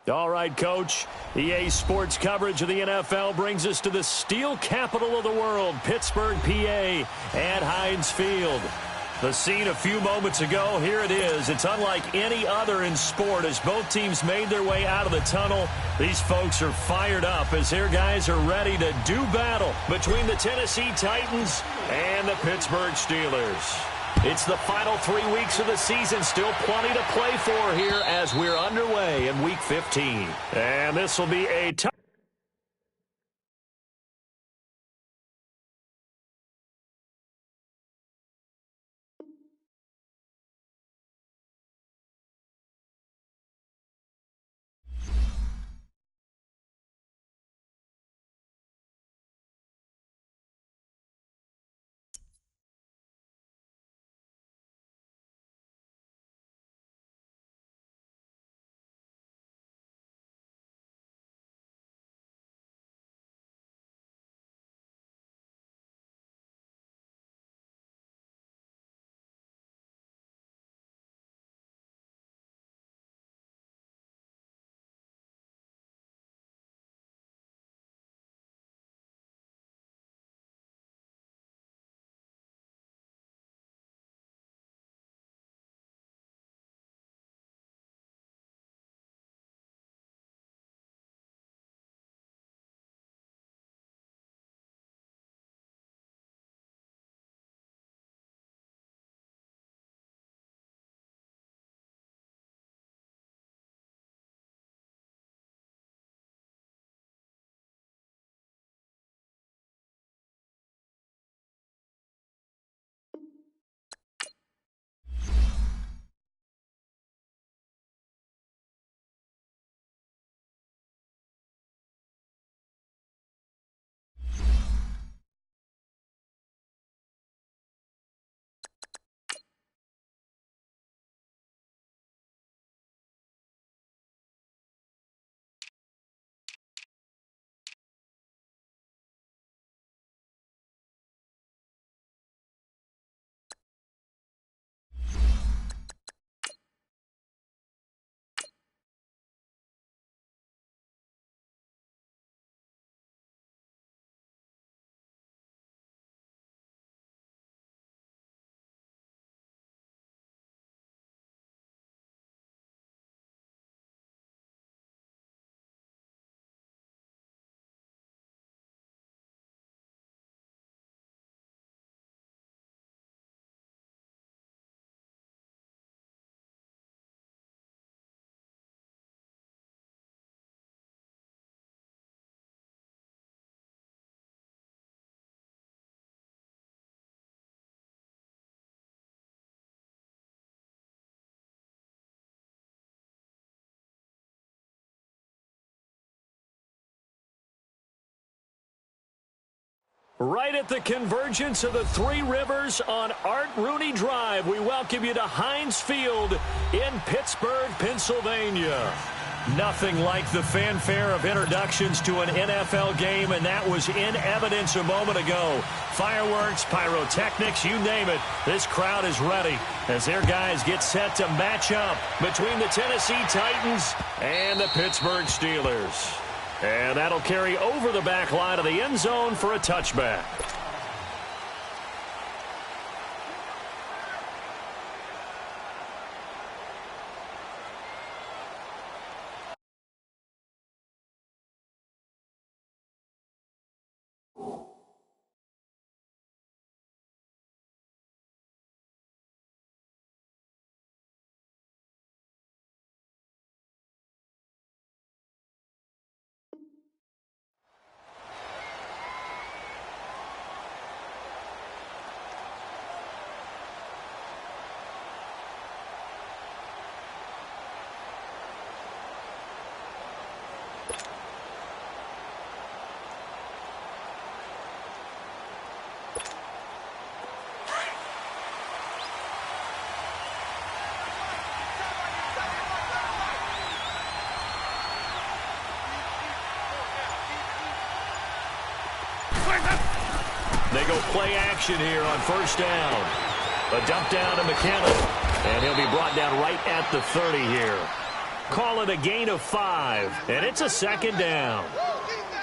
All right, Coach. EA Sports coverage of the NFL brings us to the steel capital of the world, Pittsburgh, PA, at Heinz Field. The scene a few moments ago, here it is. It's unlike any other in sport as both teams made their way out of the tunnel. These folks are fired up as their guys are ready to do battle between the Tennessee Titans and the Pittsburgh Steelers. It's the final 3 weeks of the season. Still plenty to play for here as we're underway in Week 15. And this will be a tough. Right at the convergence of the Three Rivers on Art Rooney Drive, we welcome you to Heinz Field in Pittsburgh, Pennsylvania. Nothing like the fanfare of introductions to an NFL game, and that was in evidence a moment ago. Fireworks, pyrotechnics, you name it. This crowd is ready as their guys get set to match up between the Tennessee Titans and the Pittsburgh Steelers. And that'll carry over the back line of the end zone for a touchback. They go play action here on first down. A dump down to McKinnon, and he'll be brought down right at the 30 here. Call it a gain of 5, and it's a second down.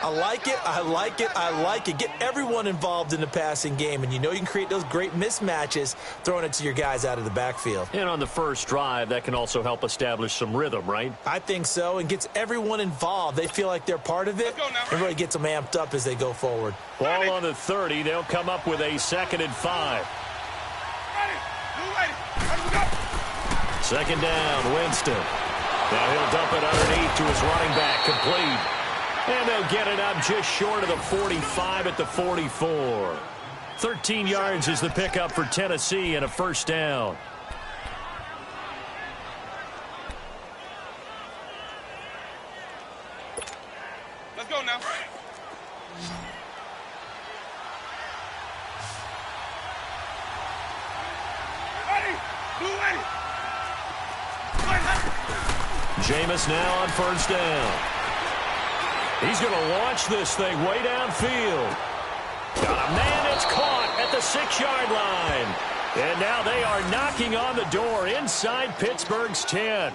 I like it, I like it, I like it. Get everyone involved in the passing game, and you know you can create those great mismatches throwing it to your guys out of the backfield. And on the first drive, that can also help establish some rhythm, right? I think so, and gets everyone involved. They feel like they're part of it, and really gets them amped up as they go forward. Ball on the 30. They'll come up with a 2nd and 5. Second down, Winston. Now he'll dump it underneath to his running back, complete. And they'll get it up just short of the 45 at the 44. 13 yards is the pickup for Tennessee and a first down. Let's go now. Ready. Blue ready. Jameis now on first down. He's going to launch this thing way downfield. Got a man, it's caught at the 6-yard line. And now they are knocking on the door inside Pittsburgh's 10.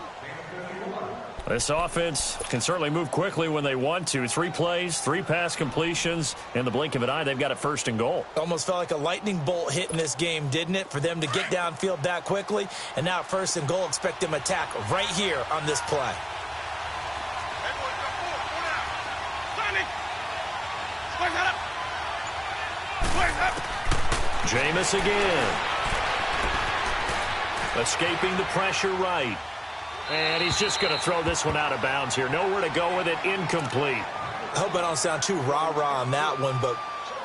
This offense can certainly move quickly when they want to. 3 plays, 3 pass completions. In the blink of an eye, they've got it 1st and goal. Almost felt like a lightning bolt hit in this game, didn't it? For them to get downfield that quickly. And now 1st and goal, expect them to attack right here on this play. Jameis again. Escaping the pressure right. And he's just going to throw this one out of bounds here. Nowhere to go with it. Incomplete. I hope I don't sound too rah-rah on that one, but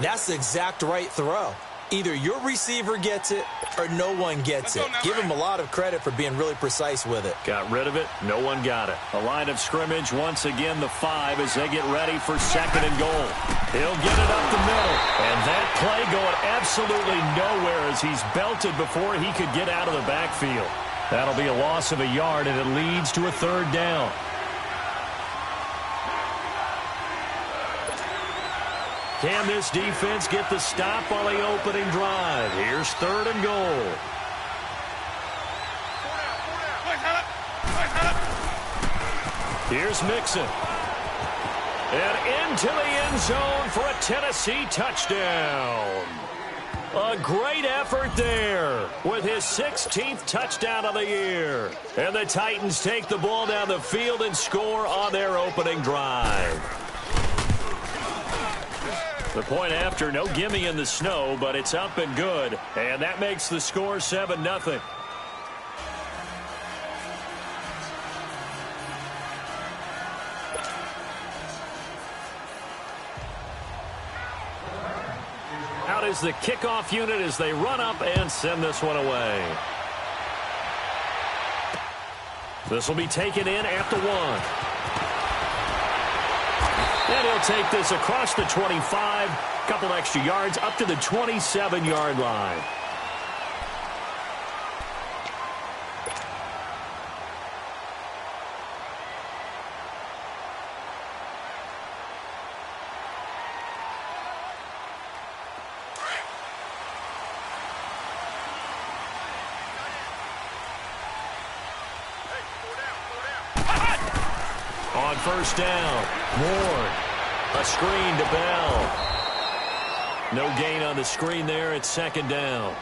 that's the exact right throw. Either your receiver gets it or no one gets it. Give him a lot of credit for being really precise with it. Got rid of it. No one got it. A line of scrimmage once again, the 5 as they get ready for 2nd and goal. He'll get it up the middle. And that play going absolutely nowhere as he's belted before he could get out of the backfield. That'll be a loss of a yard, and it leads to a 3rd down. Can this defense get the stop on the opening drive? Here's 3rd and goal. Here's Mixon. And into the end zone for a Tennessee touchdown. A great effort there with his 16th touchdown of the year. And the Titans take the ball down the field and score on their opening drive. The point after, no gimme in the snow, but it's up and good. And that makes the score 7-0. Out is the kickoff unit as they run up and send this one away. This will be taken in at the 1. And he'll take this across the 25, couple extra yards up to the 27-yard line. On first down, Ward. A screen to Bell. No gain on the screen there. It's 2nd down.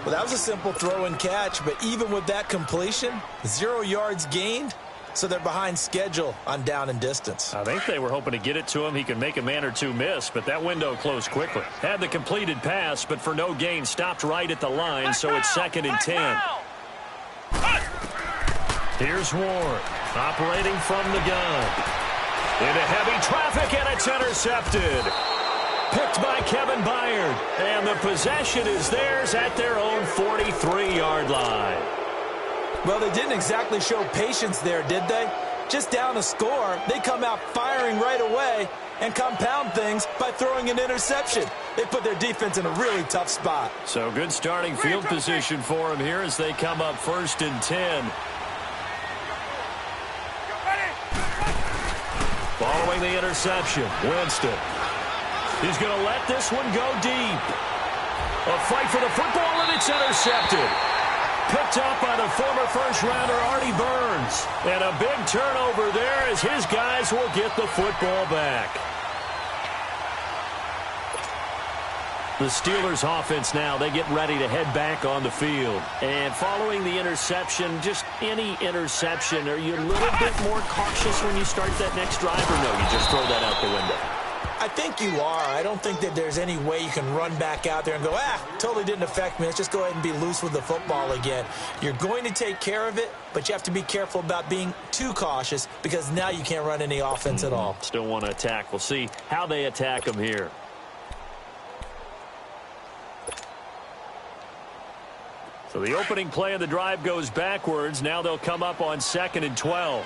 Well, that was a simple throw and catch, but even with that completion, 0 yards gained, so they're behind schedule on down and distance. I think they were hoping to get it to him. He could make a man or two miss, but that window closed quickly. Had the completed pass, but for no gain, stopped right at the line, so it's 2nd and 10. Here's Ward, operating from the gun. Into heavy traffic, and it's intercepted. Picked by Kevin Byard. And the possession is theirs at their own 43-yard line. Well, they didn't exactly show patience there, did they? Just down a score, they come out firing right away and compound things by throwing an interception. They put their defense in a really tough spot. So good starting field position for them here as they come up 1st and 10. Following the interception, Winston. He's going to let this one go deep. A fight for the football, and it's intercepted. Picked up by the former first-rounder, Artie Burns. yards. And a big turnover there as his guys will get the football back. The Steelers offense now, they get ready to head back on the field. And following the interception, just any interception, are you a little bit more cautious when you start that next drive, or no, you just throw that out the window? I think you are. I don't think that there's any way you can run back out there and go, totally didn't affect me. Let's just go ahead and be loose with the football again. You're going to take care of it, but you have to be careful about being too cautious because now you can't run any offense at all. Still want to attack. We'll see how they attack them here. So the opening play of the drive goes backwards. Now they'll come up on 2nd and 12.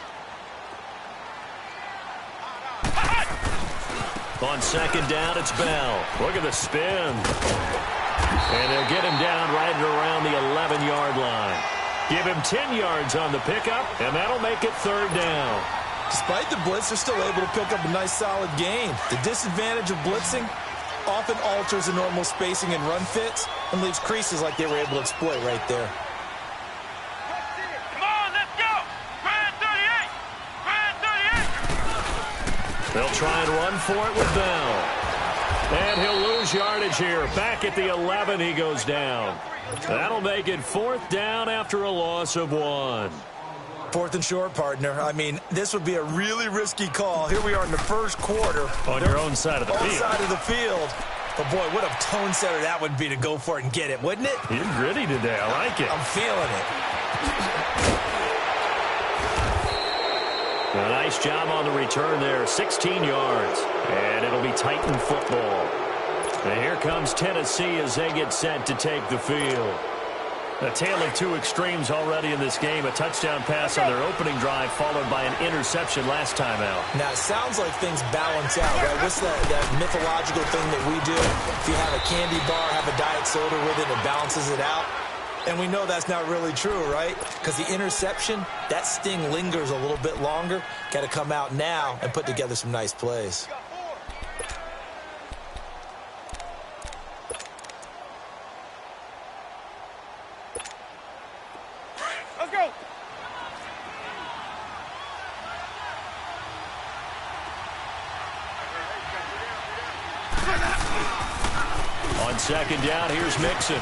On 2nd down, it's Bell. Look at the spin. And they'll get him down right around the 11-yard line. Give him 10 yards on the pickup, and that'll make it 3rd down. Despite the blitz, they're still able to pick up a nice, solid gain. The disadvantage of blitzing often alters the normal spacing and run fits and leaves creases like they were able to exploit right there. Come on, let's go! Brand 38! Brand 38! They'll try and run for it with Bell. And he'll lose yardage here. Back at the 11, he goes down. That'll make it 4th down after a loss of 1. 4th and short, partner. I mean, this would be a really risky call. Here we are in the first quarter. On your own side of the field. Side of the field. But, boy, what a tone setter that would be to go for it and get it, wouldn't it? You're gritty today. I like it. I'm feeling it. A nice job on the return there. 16 yards. And it'll be Titan football. And here comes Tennessee as they get set to take the field. A tale of two extremes already in this game. A touchdown pass on their opening drive followed by an interception last time out. Now, it sounds like things balance out, right? What's that mythological thing that we do? If you have a candy bar, have a diet soda with it, it balances it out. And we know that's not really true, right? Because the interception, that sting lingers a little bit longer. Got to come out now and put together some nice plays. Let's go! On 2nd down, here's Mixon.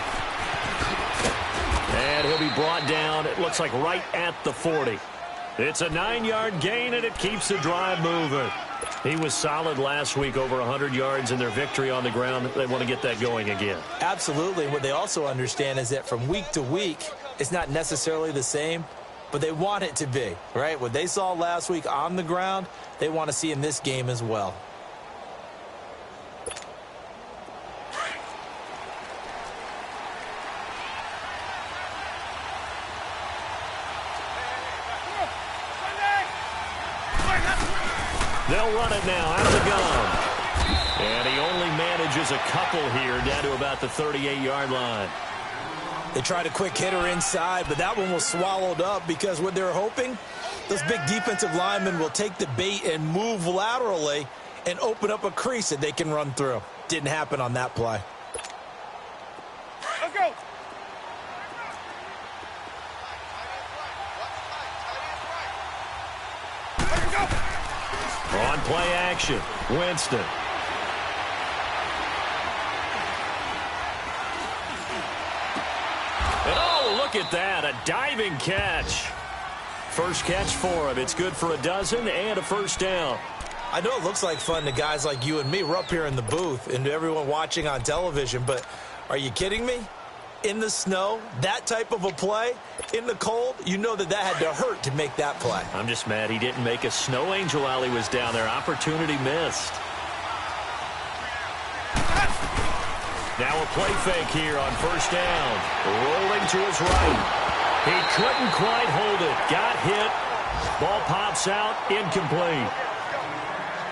And he'll be brought down, it looks like right at the 40. It's a 9-yard gain, and it keeps the drive moving. He was solid last week, over 100 yards in their victory on the ground. They want to get that going again. Absolutely. What they also understand is that from week to week, it's not necessarily the same, but they want it to be, right? What they saw last week on the ground, they want to see in this game as well. They'll run it now out of the gun. And he only manages a couple here down to about the 38-yard line. They tried a quick hitter inside, but that one was swallowed up because what they're hoping, those big defensive linemen will take the bait and move laterally and open up a crease that they can run through. Didn't happen on that play. Let's go! On play action, Winston. And oh, look at that, a diving catch. First catch for him. It's good for a dozen and a 1st down. I know it looks like fun to guys like you and me. We're up here in the booth and to everyone watching on television, but are you kidding me? In the snow, that type of a play, in the cold, you know that had to hurt to make that play. I'm just mad he didn't make a snow angel while he was down there. Opportunity missed. Now a play fake here on 1st down. Rolling to his right. He couldn't quite hold it. Got hit. Ball pops out. Incomplete.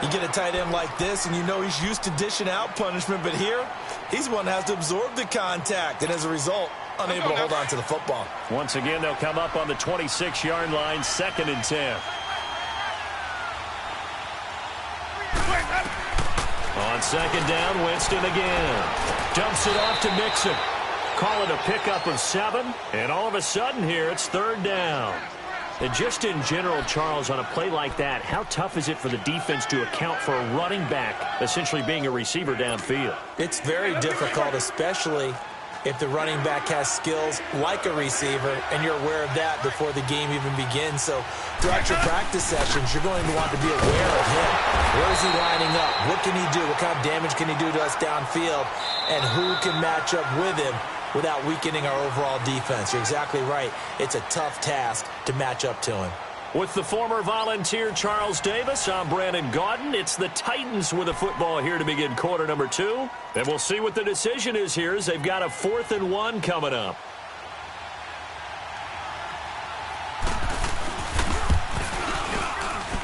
You get a tight end like this, and you know he's used to dishing out punishment, but here, he's one that has to absorb the contact, and as a result, unable to hold on to the football. Once again, they'll come up on the 26-yard line, 2nd and 10. On 2nd down, Winston again. Dumps it off to Mixon. Call it a pickup of 7, and all of a sudden here, it's 3rd down. And just in general, Charles, on a play like that, how tough is it for the defense to account for a running back essentially being a receiver downfield? It's very difficult, especially if the running back has skills like a receiver, and you're aware of that before the game even begins. So throughout your practice sessions, you're going to want to be aware of him. Where is he lining up? What can he do? What kind of damage can he do to us downfield? And who can match up with him without weakening our overall defense? You're exactly right. It's a tough task to match up to him. With the former Volunteer Charles Davis, I'm Brandon Gaudin. It's the Titans with the football here to begin quarter number 2. And we'll see what the decision is here as they've got a 4th and 1 coming up.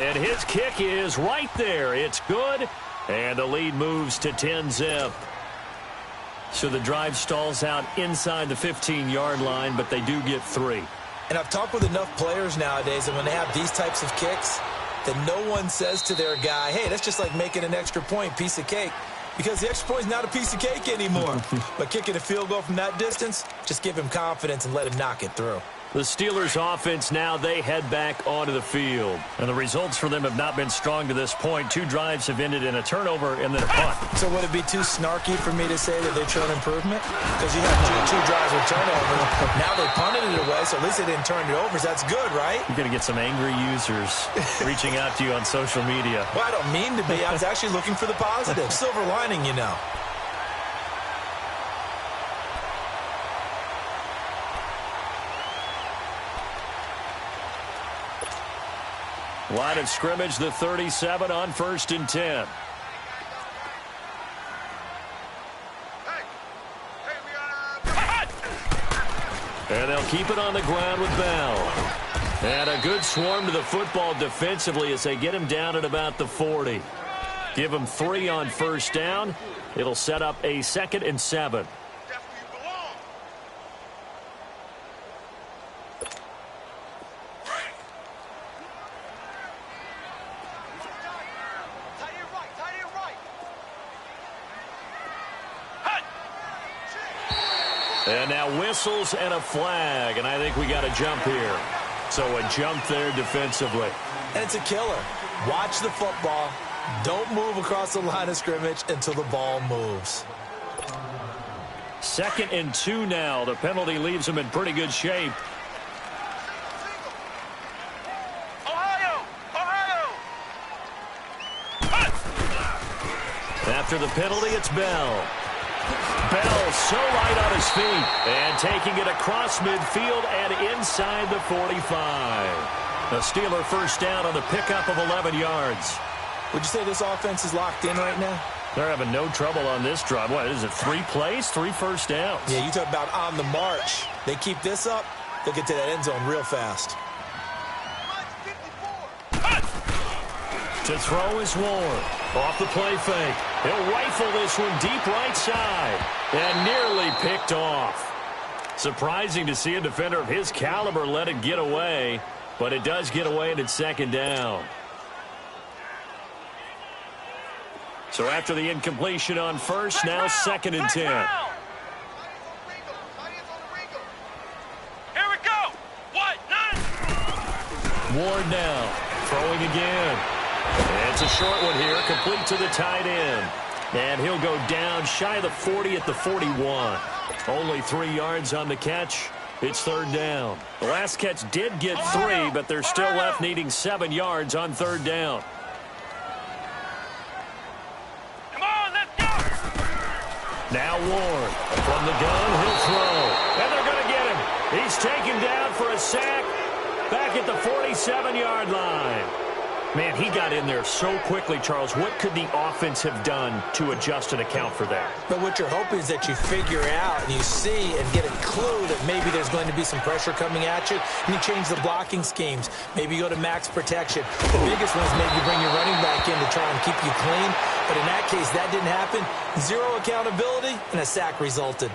And his kick is right there. It's good. And the lead moves to 10-zip. So the drive stalls out inside the 15-yard line, but they do get 3. And I've talked with enough players nowadays, and when they have these types of kicks, that no one says to their guy, hey, that's just like making an extra point, piece of cake. Because the extra point is not a piece of cake anymore. But kicking a field goal from that distance, just give him confidence and let him knock it through. The Steelers offense now, they head back onto the field. And the results for them have not been strong to this point. 2 drives have ended in a turnover and then a punt. So would it be too snarky for me to say that they've shown improvement? Because you have two drives with turnovers. Now they punted it away, so at least they didn't turn it over. So that's good, right? You're going to get some angry users reaching out to you on social media. Well, I don't mean to be. I was actually looking for the positive. Silver lining, you know. Line of scrimmage, the 37 on 1st and 10. And they'll keep it on the ground with Bell. And a good swarm to the football defensively as they get him down at about the 40. Give him 3 on 1st down. It'll set up a 2nd and 7. And now whistles and a flag, and I think we got a jump here. So a jump there defensively. And it's a killer. Watch the football. Don't move across the line of scrimmage until the ball moves. 2nd and 2 now. The penalty leaves them in pretty good shape. Ohio! After the penalty, it's Bell. Bell so light on his feet and taking it across midfield and inside the 45. The Steeler first down on the pickup of 11 yards. Would you say this offense is locked in right now? They're having no trouble on this drive. What is it, 3 plays, 3 first downs? Yeah, you talk about on the march. They keep this up, they'll get to that end zone real fast. To throw is Ward. Off the play fake. He'll rifle this one deep right side. And nearly picked off. Surprising to see a defender of his caliber let it get away. But it does get away and it's 2nd down. So after the incompletion on 1st, now 2nd and 10. Here we go. What? None. Ward now. Throwing again. It's a short one here, complete to the tight end. And he'll go down shy of the 40 at the 41. Only 3 yards on the catch. It's 3rd down. The last catch did get 3, but they're still left needing 7 yards on 3rd down. Come on, let's go. Now Ward from the gun, he'll throw. And they're going to get him. He's taken down for a sack back at the 47-yard line. Man, he got in there so quickly, Charles. What could the offense have done to adjust and account for that? But what you're hoping is that you figure out and you see and get a clue that maybe there's going to be some pressure coming at you, and you change the blocking schemes. Maybe you go to max protection. The biggest one is maybe you bring your running back in to try and keep you clean. But in that case, that didn't happen. 0 accountability, and a sack resulted.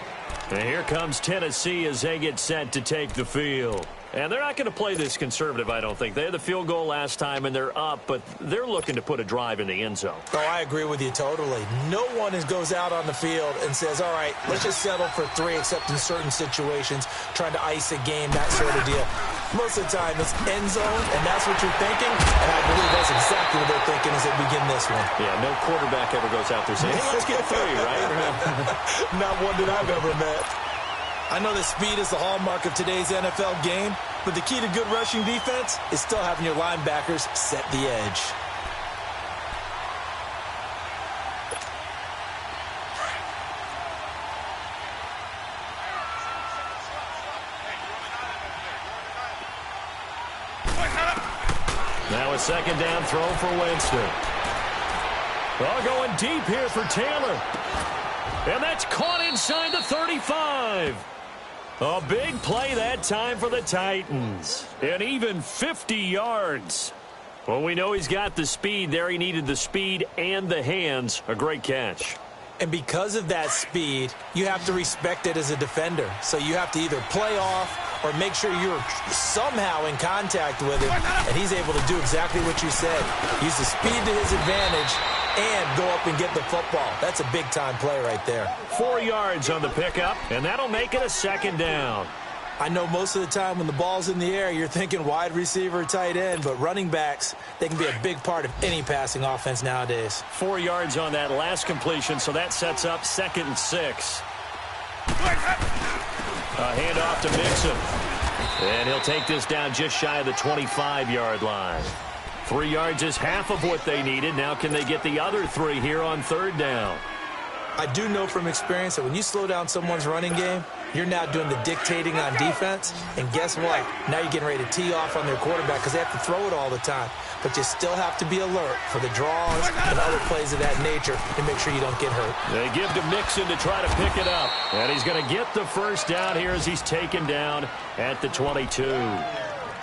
And here comes Tennessee as they get set to take the field. And they're not going to play this conservative, I don't think. They had the field goal last time, and they're up, but they're looking to put a drive in the end zone. Oh, I agree with you totally. No one goes out on the field and says, all right, let's just settle for 3, except in certain situations, trying to ice a game, that sort of deal. Most of the time, it's end zone, and that's what you're thinking, and I believe that's exactly what they're thinking as they begin this one. Yeah, no quarterback ever goes out there saying, hey, let's get 3, right? Not one that I've ever met. I know that speed is the hallmark of today's NFL game, but the key to good rushing defense is still having your linebackers set the edge. Now a second down throw for Winston. Well, going deep here for Taylor. And that's caught inside the 35. A big play that time for the Titans. And even 50 yards. Well, we know he's got the speed there. He needed the speed and the hands. A great catch. And because of that speed, you have to respect it as a defender. So you have to either play off or make sure you're somehow in contact with him. And he's able to do exactly what you said. Use the speed to his advantage and go up and get the football. That's a big-time play right there. 4 yards on the pickup, and that'll make it a second down. I know most of the time when the ball's in the air, you're thinking wide receiver, tight end, but running backs, they can be a big part of any passing offense nowadays. 4 yards on that last completion, so that sets up 2nd and 6. A handoff to Mixon. And he'll take this down just shy of the 25-yard line. 3 yards is half of what they needed. Now can they get the other 3 here on 3rd down? I do know from experience that when you slow down someone's running game, you're now doing the dictating on defense. And guess what? Now you're getting ready to tee off on their quarterback because they have to throw it all the time. But you still have to be alert for the draws and other plays of that nature to make sure you don't get hurt. They give to Mixon to try to pick it up. And he's going to get the first down here as he's taken down at the 22.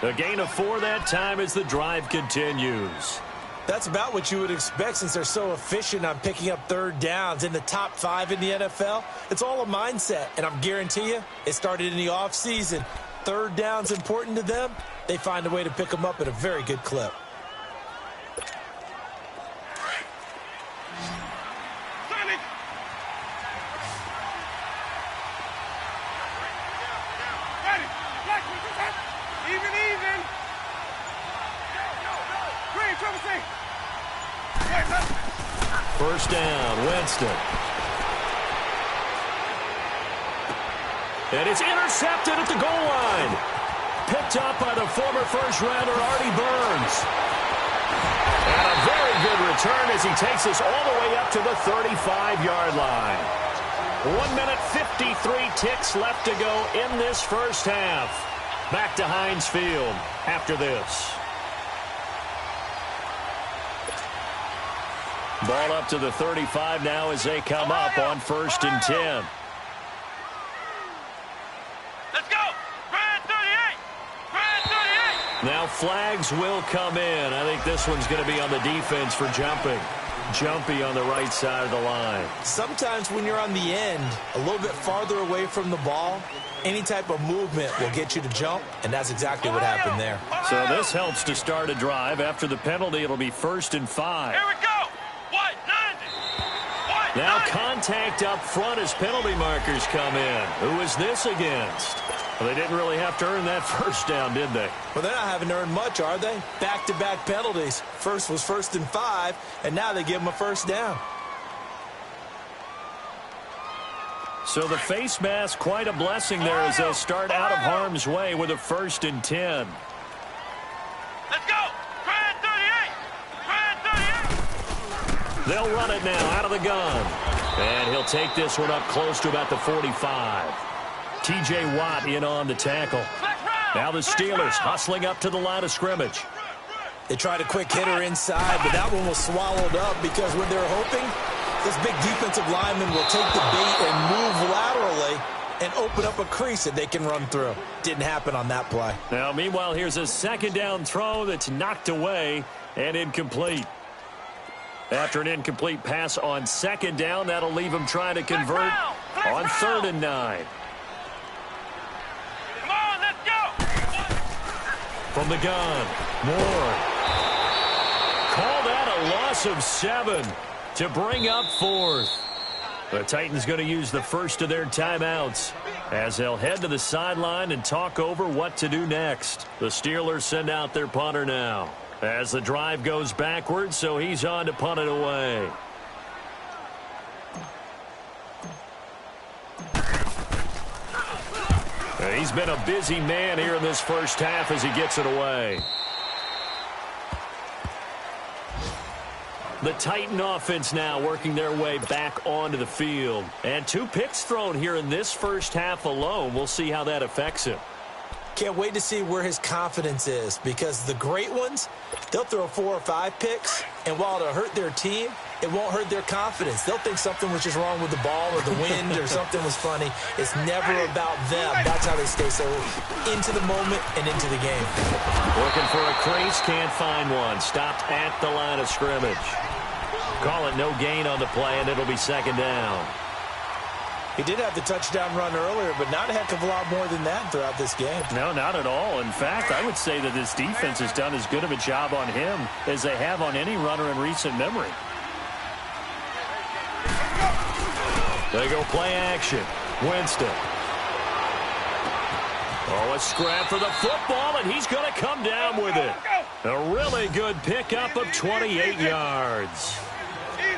A gain of 4 that time as the drive continues. That's about what you would expect since they're so efficient on picking up 3rd downs in the top 5 in the NFL. It's all a mindset, and I'm guarantee you it started in the offseason. 3rd down's important to them. They find a way to pick them up at a very good clip. First down, Winston. And it's intercepted at the goal line. Picked up by the former first-rounder, Artie Burns. And a very good return as he takes us all the way up to the 35-yard line. 1 minute, 53 ticks left to go in this first half. Back to Heinz Field after this. Ball up to the 35 now as they come up on 1st and 10. Let's go! Brad 38! Brad 38! Now flags will come in. I think this one's going to be on the defense for jumping. Jumpy on the right side of the line. Sometimes when you're on the end, a little bit farther away from the ball, any type of movement will get you to jump, and that's exactly what happened there. So this helps to start a drive. After the penalty, it'll be 1st and 5. Here we go! What? 90! Now contact up front as penalty markers come in. Who is this against? Well, they didn't really have to earn that first down, did they? Well, they're not having to earn much, are they? Back-to-back penalties. First was 1st and 5, and now they give them a first down. So the face mask, quite a blessing there as they start out of harm's way with a 1st and 10. Let's go! Brad 38! Brad 38! They'll run it now out of the gun. And he'll take this one up close to about the 45. T.J. Watt in on the tackle. Now the Steelers hustling up to the line of scrimmage. They tried a quick hitter inside, but that one was swallowed up because when they're hoping, this big defensive lineman will take the bait and move laterally and open up a crease that they can run through. Didn't happen on that play. Now, meanwhile, here's a second down throw that's knocked away and incomplete. After an incomplete pass on 2nd down, that'll leave him trying to convert on 3rd and 9. Come on, let's go! From the gun, Moore. Call that a loss of 7 to bring up 4th. The Titans going to use the first of their timeouts as they'll head to the sideline and talk over what to do next. The Steelers send out their punter now as the drive goes backwards, so he's on to punt it away. He's been a busy man here in this first half as he gets it away. The Titan offense now working their way back onto the field. And 2 picks thrown here in this first half alone. We'll see how that affects him. Can't wait to see where his confidence is, because the great ones, they'll throw 4 or 5 picks, and while it'll hurt their team, it won't hurt their confidence. They'll think something was just wrong with the ball or the wind or something was funny. It's never about them. That's how they stay so into the moment and into the game. Looking for a crease, can't find one. Stopped at the line of scrimmage. Call it no gain on the play, and it'll be 2nd down. He did have the touchdown run earlier, but not a heck of a lot more than that throughout this game. No, not at all. In fact, I would say that this defense has done as good of a job on him as they have on any runner in recent memory. They go play action. Winston. Oh, a scrap for the football, and he's going to come down with it. A really good pickup of 28 yards.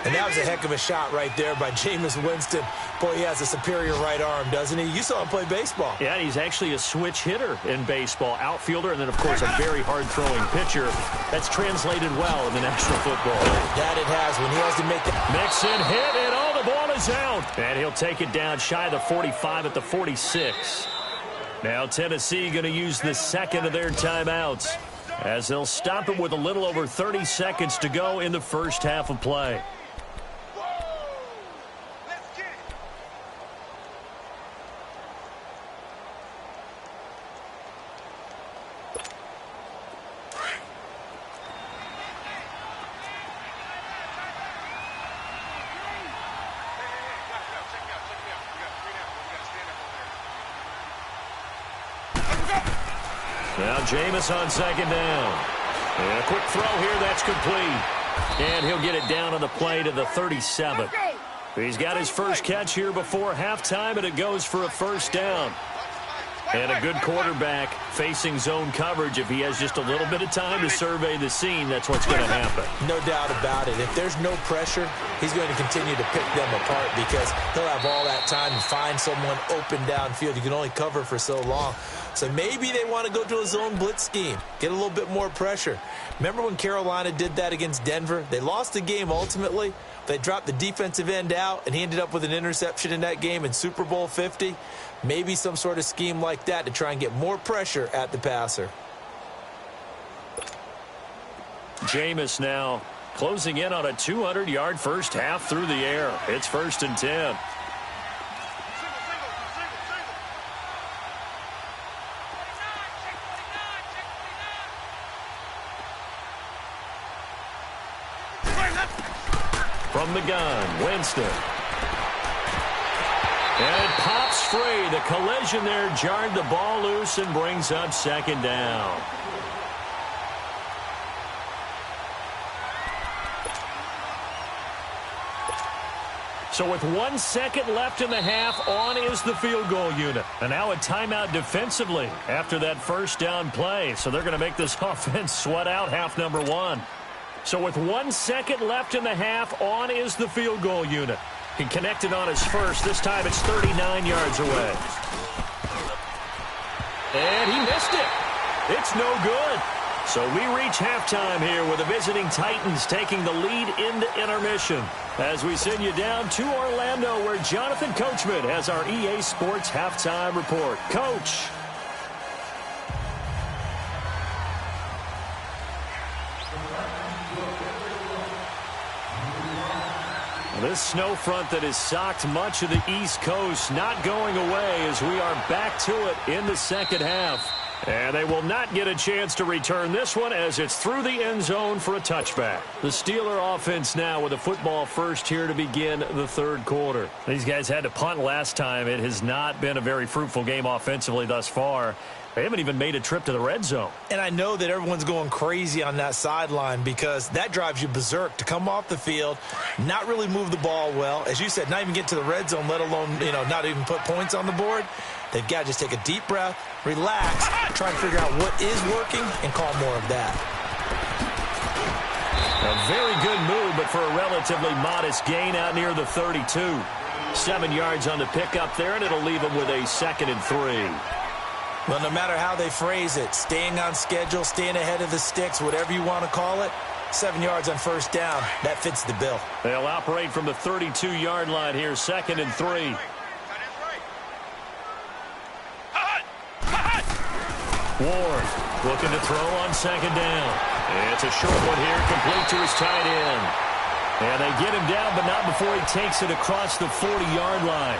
And that was a heck of a shot right there by Jameis Winston. Boy, he has a superior right arm, doesn't he? You saw him play baseball. Yeah, he's actually a switch hitter in baseball. Outfielder, and then, of course, a very hard-throwing pitcher. That's translated well in the National Football League. That it has. When he has to make that. Mixon hit, and oh, the ball is out. And he'll take it down shy of the 45 at the 46. Now Tennessee going to use the second of their timeouts as they'll stop it with a little over 30 seconds to go in the first half of play. Now Jameis on 2nd down. And a quick throw here, that's complete. And he'll get it down on the play to the 37. He's got his first catch here before halftime, and it goes for a 1st down. And a good quarterback facing zone coverage. If he has just a little bit of time to survey the scene, that's what's going to happen. No doubt about it. If there's no pressure, he's going to continue to pick them apart because he'll have all that time to find someone open downfield. You can only cover for so long. So maybe they want to go to a zone blitz scheme, get a little bit more pressure. Remember when Carolina did that against Denver? They lost the game ultimately. They dropped the defensive end out, and he ended up with an interception in that game in Super Bowl 50. Maybe some sort of scheme like that to try and get more pressure at the passer. Jameis now closing in on a 200-yard first half through the air. It's 1st and 10. From the gun, Winston. And it pops free. The collision there jarred the ball loose and brings up 2nd down. So with 1 second left in the half, on is the field goal unit. And now a timeout defensively after that 1st down play. So they're going to make this offense sweat out half number 1. So with 1 second left in the half, on is the field goal unit. He connected on his first. This time it's 39 yards away. And he missed it. It's no good. So we reach halftime here with the visiting Titans taking the lead into intermission. As we send you down to Orlando, where Jonathan Coachman has our EA Sports halftime report. Coach. This snow front that has socked much of the East Coast not going away as we are back to it in the second half. And they will not get a chance to return this one as it's through the end zone for a touchback. The Steeler offense now with a football first here to begin the third quarter. These guys had to punt last time. It has not been a very fruitful game offensively thus far. They haven't even made a trip to the red zone. And I know that everyone's going crazy on that sideline because that drives you berserk to come off the field, not really move the ball well. As you said, not even get to the red zone, let alone, not even put points on the board. They've got to just take a deep breath, relax, try and figure out what is working, and call more of that. A very good move, but for a relatively modest gain out near the 32. 7 yards on the pickup there, and it'll leave them with a 2nd and 3. Well, no matter how they phrase it, staying on schedule, staying ahead of the sticks, whatever you want to call it, 7 yards on first down, that fits the bill. They'll operate from the 32-yard line here, 2nd and 3. Ward looking to throw on 2nd down. It's a short one here, complete to his tight end. And they get him down, but not before he takes it across the 40-yard line.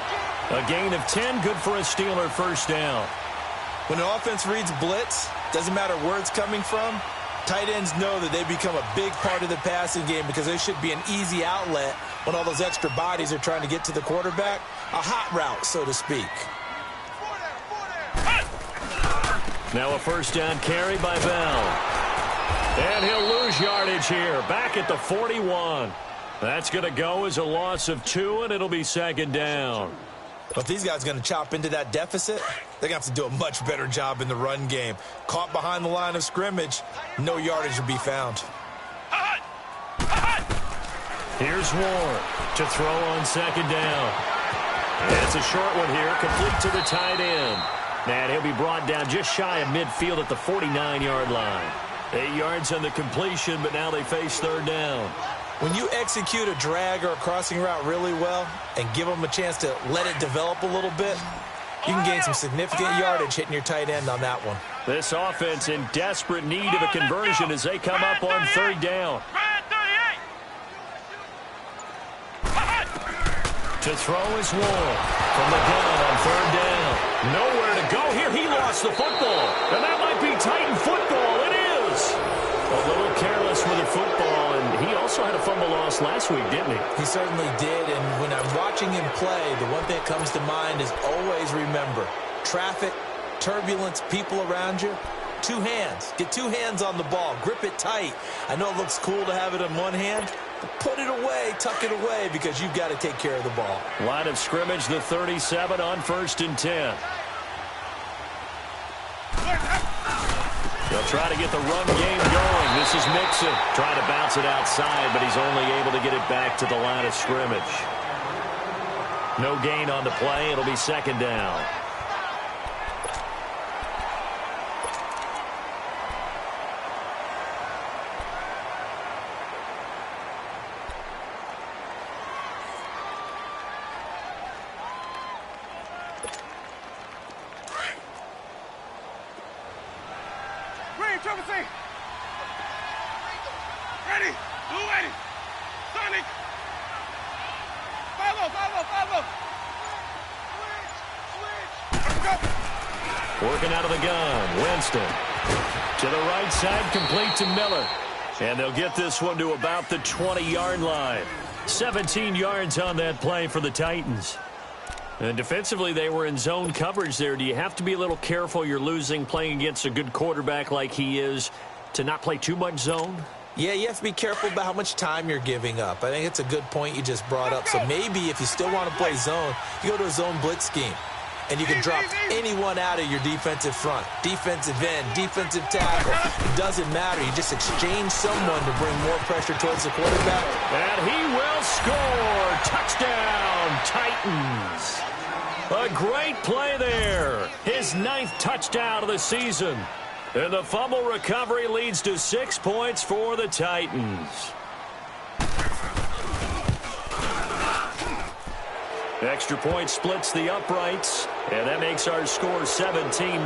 A gain of 10, good for a Steeler first down. When an offense reads blitz, doesn't matter where it's coming from, tight ends know that they become a big part of the passing game because they should be an easy outlet when all those extra bodies are trying to get to the quarterback. A hot route, so to speak. Now a first down carry by Bell. And he'll lose yardage here, back at the 41. That's going to go as a loss of 2, and it'll be 2nd down. But if these guys are going to chop into that deficit, they're going to have to do a much better job in the run game. Caught behind the line of scrimmage, no yardage will be found. Here's Ward to throw on 2nd down. It's a short one here, complete to the tight end. And he'll be brought down just shy of midfield at the 49-yard line. 8 yards on the completion, but now they face 3rd down. When you execute a drag or a crossing route really well and give them a chance to let it develop a little bit, you can gain some significant yardage hitting your tight end on that one. This offense in desperate need of a conversion as they come up on 3rd down. To throw is Ward from the gun on 3rd down. Nowhere to go here. He lost the football. And that might be Titan football. It is. A little careless with the football, and he also had a fumble loss last week, didn't he? He certainly did, and when I'm watching him play, the one thing that comes to mind is always remember, traffic, turbulence, people around you, 2 hands. Get 2 hands on the ball. Grip it tight. I know it looks cool to have it in one hand, but put it away, tuck it away, because you've got to take care of the ball. Line of scrimmage, the 37 on 1st and 10. They'll try to get the run game going. This is Mixon trying to bounce it outside, but he's only able to get it back to the line of scrimmage. No gain on the play. It'll be 2nd down. Ready, blue ready, Sonic, follow, switch, Working out of the gun, Winston. To the right side, complete to Miller. And they'll get this one to about the 20-yard line. 17 yards on that play for the Titans. And defensively, they were in zone coverage there. Do you have to be a little careful you're losing playing against a good quarterback like he is to not play too much zone? Yeah, you have to be careful about how much time you're giving up. I think it's a good point you just brought up. So maybe if you still want to play zone, you go to a zone blitz scheme. And you can drop anyone out of your defensive front. Defensive end, defensive tackle. It doesn't matter. You just exchange someone to bring more pressure towards the quarterback. And he will score. Touchdown, Titans. A great play there. His 9th touchdown of the season. And the fumble recovery leads to 6 points for the Titans. Extra point splits the uprights, and that makes our score 17-0.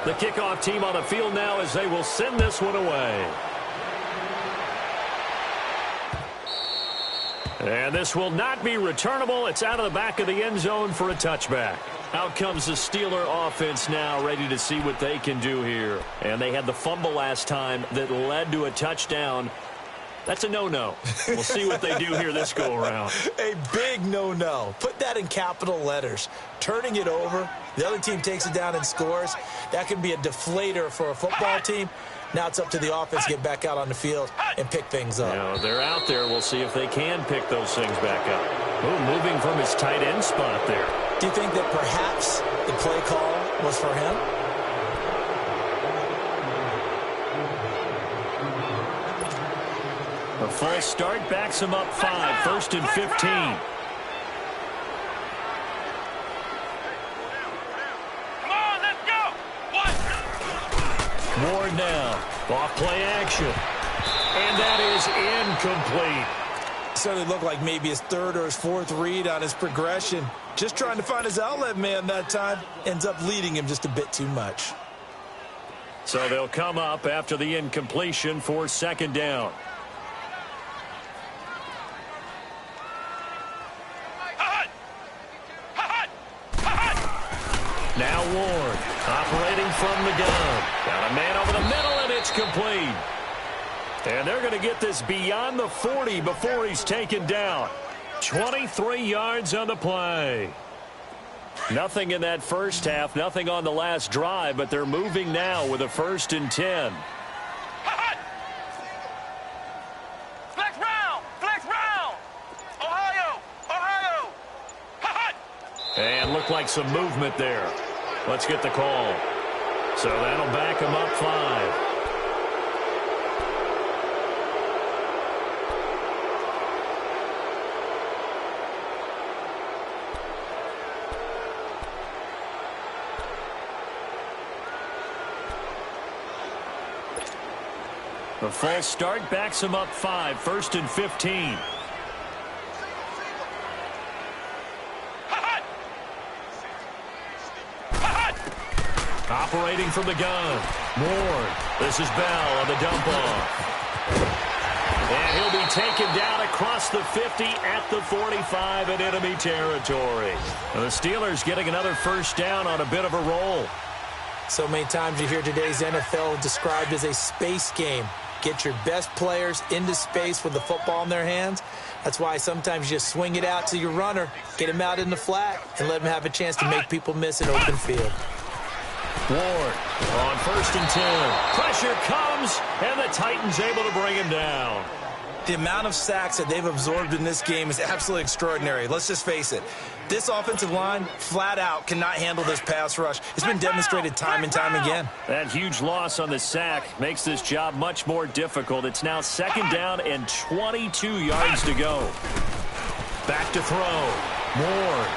The kickoff team on the field now as they will send this one away. And this will not be returnable. It's out of the back of the end zone for a touchback. Out comes the Steeler offense now, ready to see what they can do here. And they had the fumble last time that led to a touchdown. That's a no-no. We'll see what they do here this go-around. A big no-no. Put that in capital letters. Turning it over, the other team takes it down and scores. That can be a deflator for a football team. Now it's up to the offense to get back out on the field and pick things up. Now, they're out there. We'll see if they can pick those things back up. Ooh, moving from his tight end spot there. Do you think that perhaps the play call was for him? A false start backs him up 5, 1st and 15. Come on, let's go. What? Ward now. Off play action. And that is incomplete. Certainly looked like maybe his third or his fourth read on his progression. Just trying to find his outlet man that time. Ends up leading him just a bit too much. So they'll come up after the incompletion for 2nd down. Now Ward, operating from the gun. Got a man over the middle, and it's complete. And they're going to get this beyond the 40 before he's taken down. 23 yards on the play. Nothing in that first half, nothing on the last drive, but they're moving now with a 1st and 10. Flex round! Flex round! Ohio! Ohio! And looked like some movement there. Let's get the call. So that'll back him up 5. The false start backs him up 5, 1st and 15. Operating from the gun. Ward. This is Bell on the dump off. And he'll be taken down across the 50 at the 45 in enemy territory. The Steelers getting another 1st down on a bit of a roll. So many times you hear today's NFL described as a space game. Get your best players into space with the football in their hands. That's why sometimes you just swing it out to your runner, get him out in the flat, and let him have a chance to make people miss an open field. Ward on 1st and 10. Pressure comes, and the Titans able to bring him down. The amount of sacks that they've absorbed in this game is absolutely extraordinary. Let's just face it. This offensive line, flat out, cannot handle this pass rush. It's been demonstrated time and time again. That huge loss on the sack makes this job much more difficult. It's now 2nd down and 22 yards to go. Back to throw. Ward.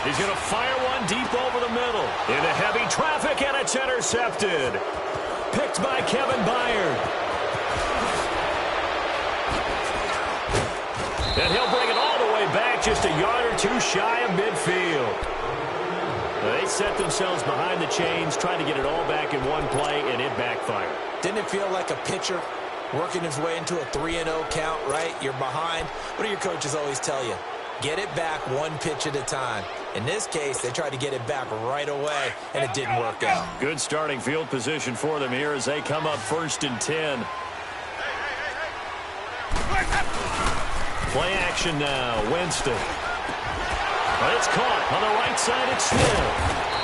He's going to fire one deep over the middle. Into heavy traffic, and it's intercepted. Picked by Kevin Byard. And he'll bring it all the way back, just a yard or two shy of midfield. They set themselves behind the chains, trying to get it all back in one play, and it backfired. Didn't it feel like a pitcher working his way into a 3-0 count, right? You're behind. What do your coaches always tell you? Get it back one pitch at a time. In this case, they tried to get it back right away, and it didn't work out. Good starting field position for them here as they come up 1st and 10. Play action now. Winston. But it's caught on the right side. It's Smith.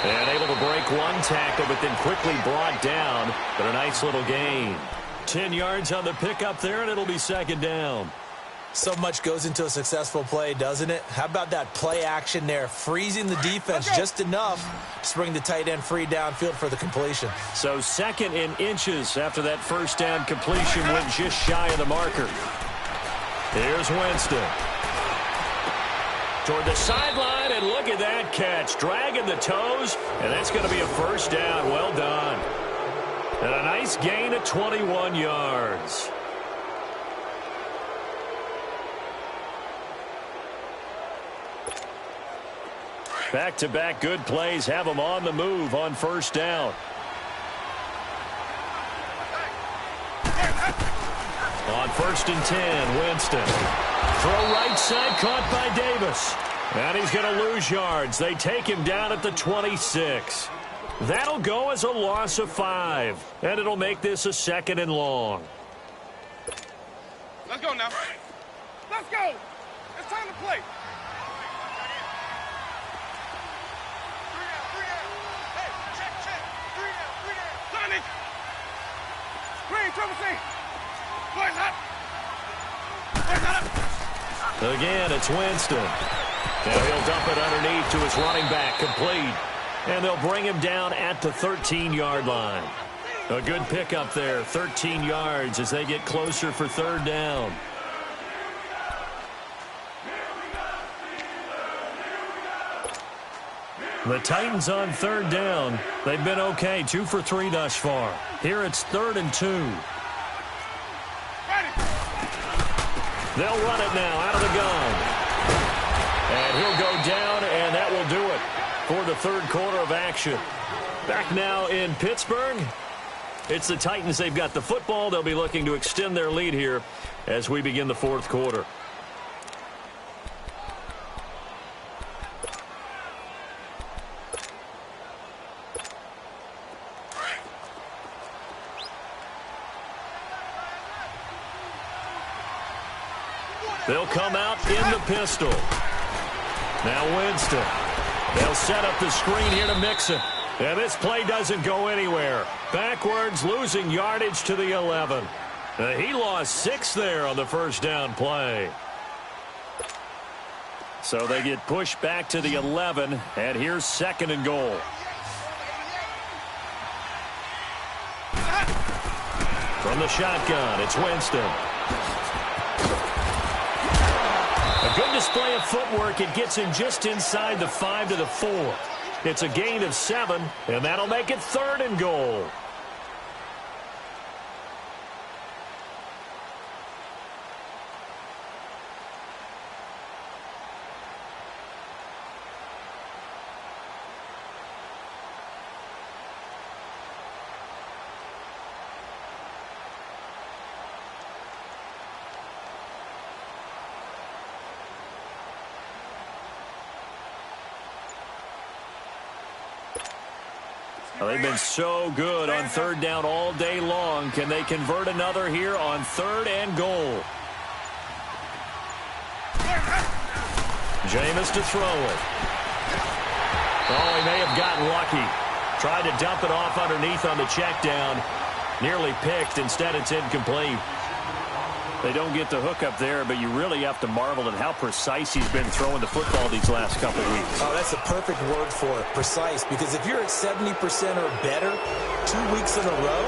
And able to break one tackle, but then quickly brought down. But a nice little gain. 10 yards on the pickup there, and it'll be 2nd down. So much goes into a successful play, doesn't it? How about that play action there? Freezing the defense just enough to bring the tight end free downfield for the completion. So 2nd in inches after that 1st down completion went just shy of the marker. Here's Winston. Toward the sideline, and look at that catch. Dragging the toes, and that's going to be a 1st down. Well done. And a nice gain of 21 yards. Back-to-back good plays have them on the move on 1st down. On 1st and 10, Winston. Throw right side, caught by Davis. And he's going to lose yards. They take him down at the 26. That'll go as a loss of 5. And it'll make this a 2nd and long. Let's go now. Let's go. It's time to play. 3 down. Hey, check. 3 down. Sonic. Green, trouble C. Boys up. Again, it's Winston. Now he'll dump it underneath to his running back, complete. And they'll bring him down at the 13-yard line. A good pickup there, 13 yards as they get closer for 3rd down. The Titans on 3rd down. They've been okay, 2 for 3 thus far. Here it's 3rd and 2. They'll run it now out of the gun. And he'll go down, and that will do it for the 3rd quarter of action. Back now in Pittsburgh. It's the Titans. They've got the football. They'll be looking to extend their lead here as we begin the 4th quarter. They'll come out in the pistol. Now Winston. They'll set up the screen here to mix it. And this play doesn't go anywhere. Backwards, losing yardage to the 11. He lost 6 there on the 1st down play. So they get pushed back to the 11, and here's 2nd and goal. From the shotgun, it's Winston. A good display of footwork. It gets him just inside the 5 to the 4. It's a gain of 7, and that'll make it 3rd and goal. Well, they've been so good on 3rd down all day long. Can they convert another here on 3rd and goal? Jameis to throw it. Oh, he may have gotten lucky. Tried to dump it off underneath on the check down. Nearly picked. Instead, it's incomplete. They don't get the hook up there, but you really have to marvel at how precise he's been throwing the football these last couple weeks. Oh, that's a perfect word for it, precise, because if you're at 70% or better 2 weeks in a row,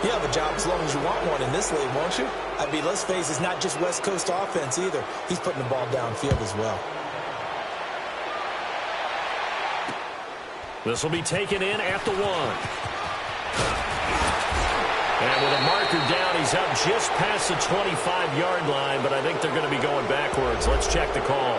you have a job as long as you want one in this league, won't you? I mean, let's face it, it's not just West Coast offense either. He's putting the ball downfield as well. This will be taken in at the 1. And with a marker down, he's up just past the 25-yard line, but I think they're going to be going backwards. Let's check the call.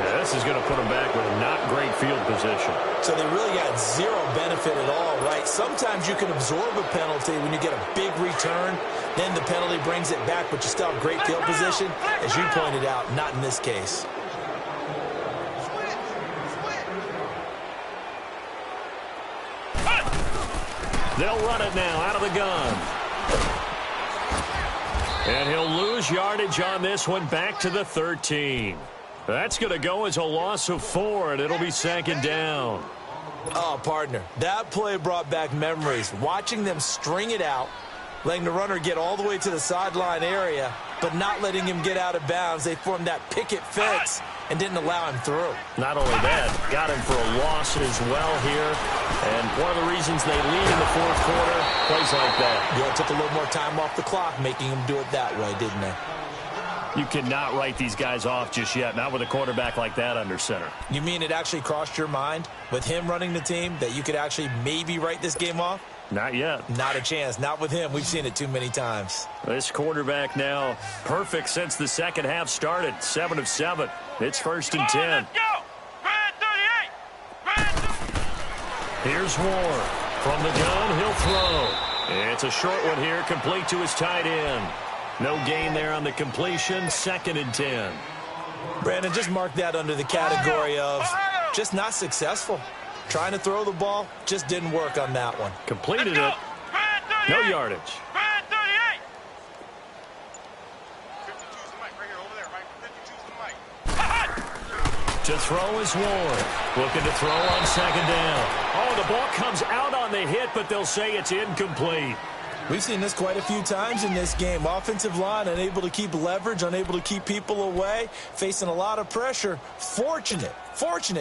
Yeah, this is going to put them back with a not great field position. So they really got zero benefit at all, right? Sometimes you can absorb a penalty when you get a big return, then the penalty brings it back, but you still have great field position. As you pointed out, not in this case. They'll run it now out of the gun. And he'll lose yardage on this one back to the 13. That's going to go as a loss of 4, and it'll be 2nd down. Oh, partner, that play brought back memories. Watching them string it out, letting the runner get all the way to the sideline area, but not letting him get out of bounds. They formed that picket fence and didn't allow him through. Not only that, got him for a loss as well here. And one of the reasons they lead in the 4th quarter, plays like that. Yeah, it took a little more time off the clock, making him do it that way, didn't they? You cannot write these guys off just yet, not with a quarterback like that under center. You mean it actually crossed your mind with him running the team that you could actually maybe write this game off? Not yet. Not a chance. Not with him. We've seen it too many times. This quarterback now perfect since the 2nd half started. 7 of 7. It's 1st and 10. Let's go! Red 38! Here's Ward. From the gun, he'll throw. It's a short one here, complete to his tight end. No gain there on the completion. 2nd and 10. Brandon, just mark that under the category of just not successful. Trying to throw the ball, just didn't work on that one. Completed it. No yardage. To throw is Ward. Looking to throw on 2nd down. Oh, the ball comes out on the hit, but they'll say it's incomplete. We've seen this quite a few times in this game. Offensive line unable to keep leverage, unable to keep people away, facing a lot of pressure. Fortunate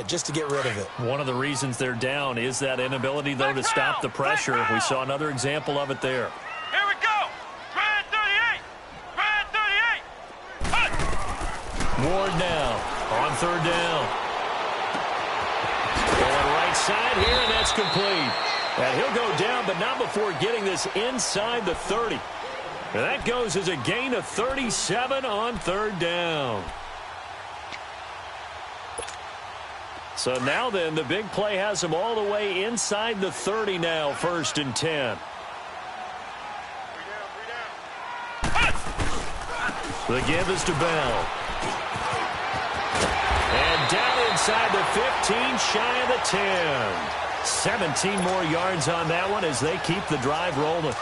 just to get rid of it. One of the reasons they're down is that inability, though, to stop the pressure. We saw another example of it there. Here we go. Red 38. Ward now on 3rd down. Going right side here, and that's complete. And he'll go down, but not before getting this inside the 30. And that goes as a gain of 37 on 3rd down. So now then, the big play has him all the way inside the 30 now, 1st and 10. The give is to Bell. And down inside the 15, shy of the 10. 17 more yards on that one as they keep the drive rolling.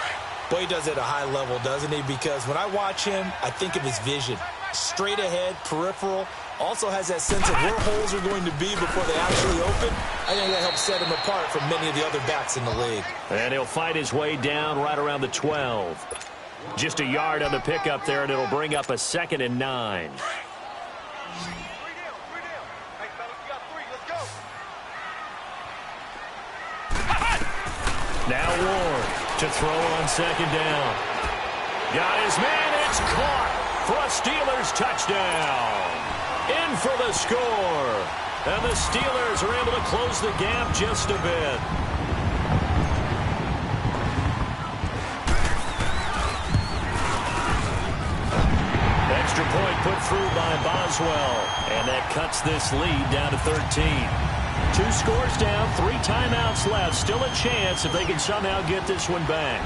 Boy, he does it at a high level, doesn't he? Because when I watch him, I think of his vision. Straight ahead, peripheral. Also has that sense of where holes are going to be before they actually open. I think that helps set him apart from many of the other backs in the league. And he'll fight his way down right around the 12. Just a yard on the pickup there, and it'll bring up a 2nd and 9. Now Ward to throw on 2nd down. Got his man. It's caught for a Steelers touchdown. In for the score. And the Steelers are able to close the gap just a bit. Extra point put through by Boswell. And that cuts this lead down to 13. 2 scores down, 3 timeouts left. Still a chance if they can somehow get this one back.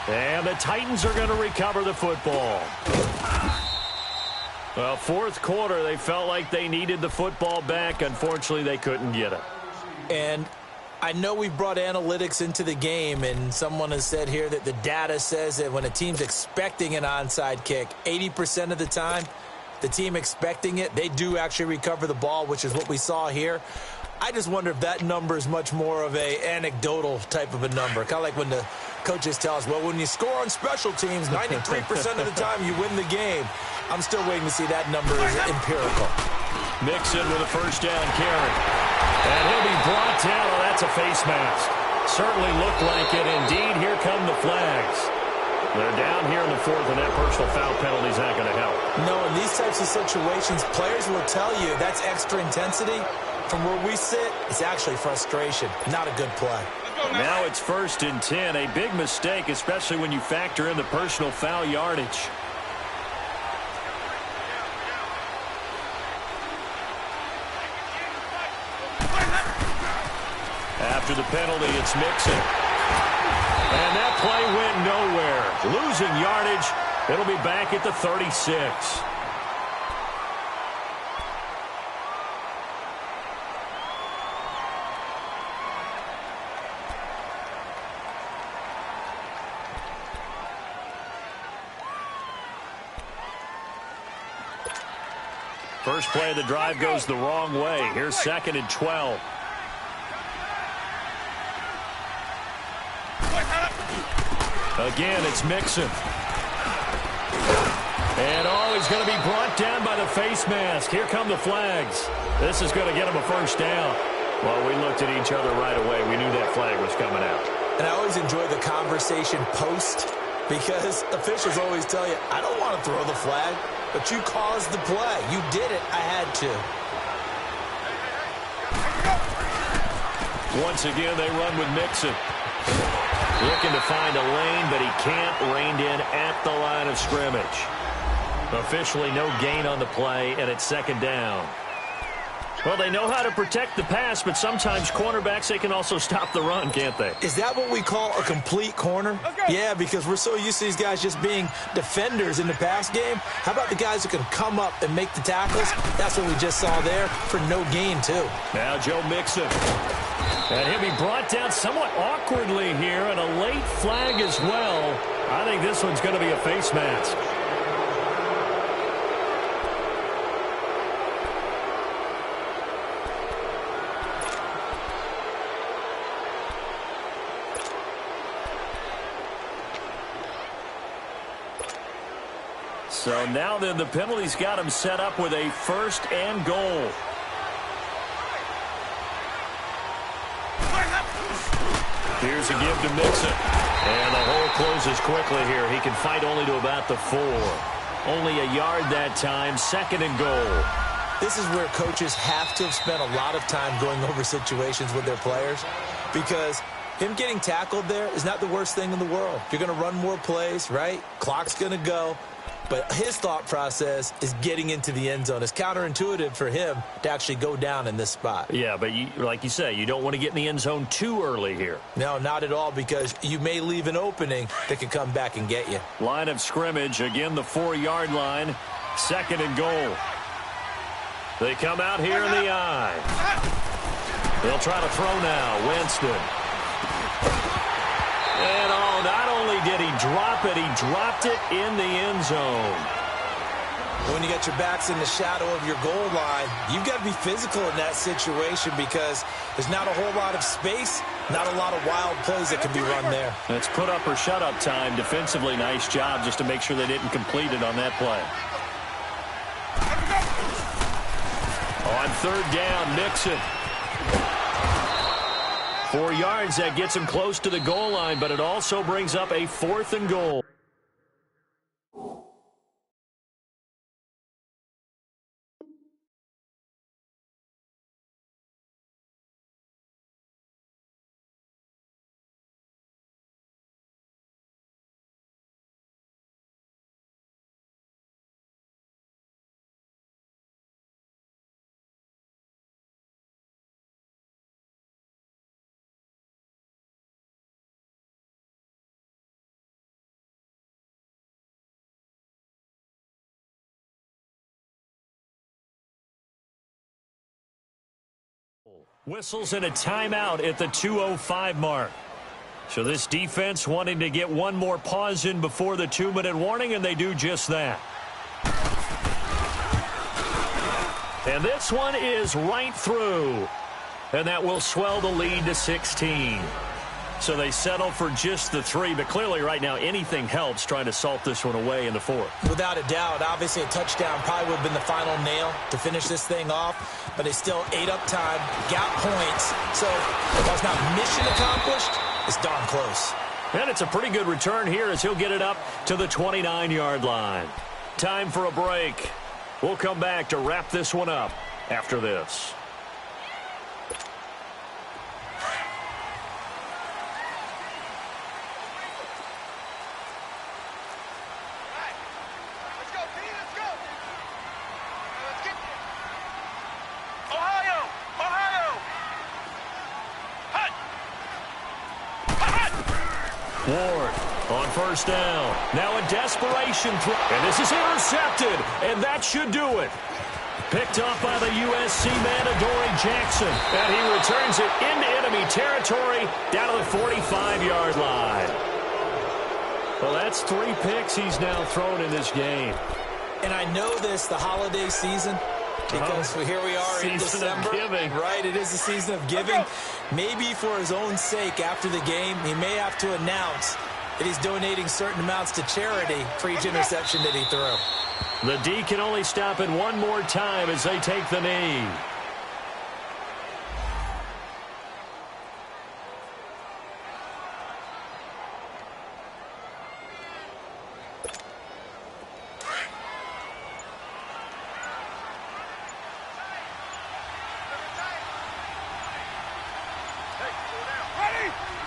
And the Titans are going to recover the football. Well, 4th quarter, they felt like they needed the football back. Unfortunately, they couldn't get it. And I know we've brought analytics into the game, and someone has said here that the data says that when a team's expecting an onside kick, 80% of the time, the team expecting it, they do actually recover the ball, which is what we saw here. I just wonder if that number is much more of a anecdotal type of a number. Kind of like when the coaches tell us, well, when you score on special teams, 93% of the time you win the game. I'm still waiting to see that number is empirical. Mixon with a 1st down carry. And he'll be brought down. Oh, that's a face mask. Certainly looked like it. Indeed, here come the flags. They're down here in the 4th, and that personal foul penalty is not going to help. No, in these types of situations, players will tell you that's extra intensity. From where we sit, it's actually frustration. Not a good play. Now it's 1st and 10. A big mistake, especially when you factor in the personal foul yardage. After the penalty, it's Mixon. And that play went nowhere. Losing yardage. It'll be back at the 36. First play of the drive goes the wrong way. Here's 2nd and 12. Again, it's Mixon. And he's going to be brought down by the face mask. Here come the flags. This is going to get him a 1st down. Well, we looked at each other right away. We knew that flag was coming out. And I always enjoy the conversation post because officials always tell you, I don't want to throw the flag, but you caused the play. You did it. I had to. Once again, they run with Mixon. Looking to find a lane, but he can't. Reined in at the line of scrimmage. Officially no gain on the play, and it's second down. Well, they know how to protect the pass, but sometimes cornerbacks, they can also stop the run, can't they? Is that what we call a complete corner? Yeah, because we're so used to these guys just being defenders in the pass game. How about the guys who can come up and make the tackles? That's what we just saw there for no gain, too. Now Joe Mixon. And he'll be brought down somewhat awkwardly here, and a late flag as well. I think this one's going to be a face mask. So now then the penalty's got him set up with a first and goal. Here's a give to Mixon. And the hole closes quickly here. He can fight only to about the 4. Only a yard that time, second and goal. This is where coaches have to have spent a lot of time going over situations with their players, because him getting tackled there is not the worst thing in the world. You're going to run more plays, right? Clock's going to go. But his thought process is getting into the end zone. It's counterintuitive for him to actually go down in this spot. Yeah, but like you say, you don't want to get in the end zone too early here. No, not at all, because you may leave an opening that could come back and get you. Line of scrimmage, again the 4-yard line, second and goal. They come out here in the eye. They'll try to throw now. Winston. And not only did he drop it, he dropped it in the end zone. When you got your backs in the shadow of your goal line, you've got to be physical in that situation, because there's not a whole lot of space, not a lot of wild plays that can be run there. It's put up or shut up time. Defensively, nice job just to make sure they didn't complete it on that play. On third down, Mixon. 4 yards, that gets him close to the goal line, but it also brings up a 4th and goal. Whistles and a timeout at the 2:05 mark. So this defense wanting to get one more pause in before the 2-minute warning, and they do just that. And this one is right through. And that will swell the lead to 16. So they settle for just the 3, but clearly right now anything helps trying to salt this one away in the 4th. Without a doubt, obviously a touchdown probably would have been the final nail to finish this thing off, but they still ate up time, got points, so while it's not mission accomplished, it's darn close. And it's a pretty good return here as he'll get it up to the 29-yard line. Time for a break. We'll come back to wrap this one up after this. Ward on first down. Now a desperation throw. And this is intercepted. And that should do it. Picked off by the USC man, Adoree Jackson. And he returns it into enemy territory down to the 45-yard line. Well, that's 3 picks he's now thrown in this game. And I know this, the holiday season, because here we are in December. Right, it is the season of giving. Maybe for his own sake, after the game, he may have to announce that he's donating certain amounts to charity for each interception that he threw. The D can only stop it one more time as they take the knee.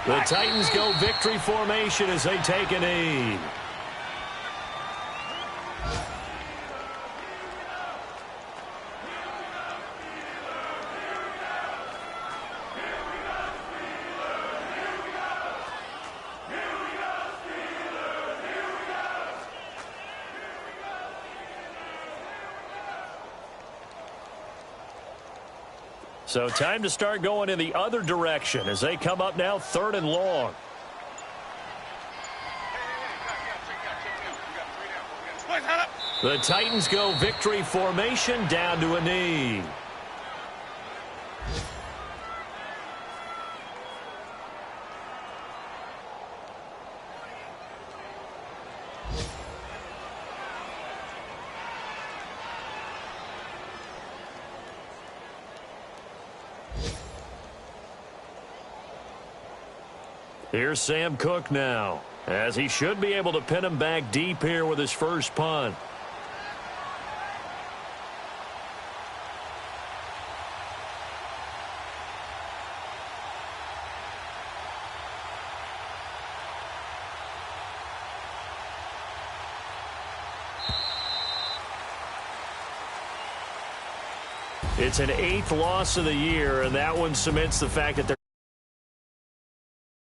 The Titans go victory formation as they take a knee. So time to start going in the other direction as they come up now 3rd and long. The Titans go victory formation down to a knee. Here's Sam Cook now, as he should be able to pin him back deep here with his first punt. It's an 8th loss of the year, and that one cements the fact that they're